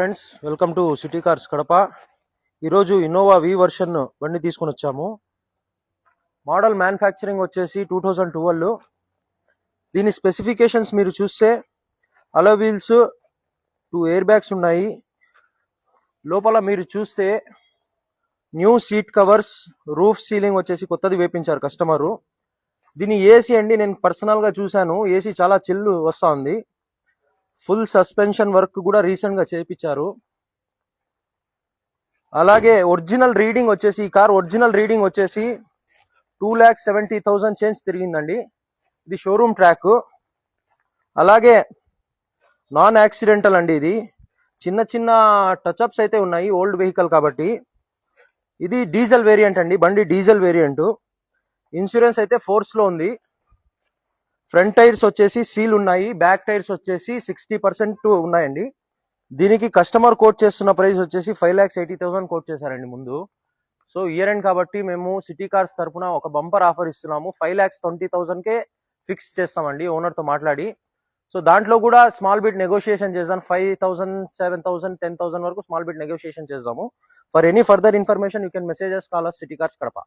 Friends, welcome to city cars Kadapa. ఈరోజు Innova వి version బండి తీసుకొని వచ్చాము. మోడల్ మ్యానుఫ్యాక్చరింగ్ వచ్చేసి 2012. దీని స్పెసిఫికేషన్స్ మీరు చూస్తే అలో వీల్స్, 2 ఎయిర్ బ్యాగ్స్ ఉన్నాయి. లోపల మీరు చూస్తే new seat covers, roof ceiling వచ్చేసి కొత్తది వేపించారు కస్టమరు. దీని ఏసీ అండి, నేను పర్సనల్గా చూశాను. ఏసీ చాలా చిల్లు వస్తూ ఉంది. ఫుల్ సస్పెన్షన్ వర్క్ కూడా రీసెంట్గా చేయించారు. అలాగే ఒరిజినల్ రీడింగ్ వచ్చేసి, ఈ కార్ ఒరిజినల్ రీడింగ్ వచ్చేసి 2,70,000 చేంజ్ తిరిగిందండి. ఇది షోరూమ్ ట్రాక్. అలాగే నాన్ యాక్సిడెంటల్ అండి. ఇది చిన్న చిన్న టచ్అప్స్ అయితే ఉన్నాయి, ఓల్డ్ వెహికల్ కాబట్టి. ఇది డీజిల్ వేరియంట్ అండి, బండి డీజిల్ వేరియంట్. ఇన్సూరెన్స్ అయితే ఫోర్స్లో ఉంది. ఫ్రంట్ టైర్స్ వచ్చేసి సీల్ ఉన్నాయి, బ్యాక్ టైర్స్ వచ్చేసి 60% ఉన్నాయండి. దీనికి కస్టమర్ కోట్ చేస్తున్న ప్రైస్ వచ్చేసి 5,80,000 కోట్ చేశారండి ముందు. సో ఇయర్ ఎండ్ కాబట్టి మేము సిటీ కార్స్ తరఫున ఒక బంపర్ ఆఫర్ ఇస్తున్నాము. 5,20,000కే ఫిక్స్ చేస్తామండి ఓనర్తో మాట్లాడి. సో దాంట్లో కూడా స్మాల్ బిట్ నెగోషియేషన్ చేద్దాం. 5,000, 7,000, 10,000 వరకు స్మాల్ బిట్ నెగోషియేషన్ చేద్దాము. For any further information you can messages call us city cars Kadapa.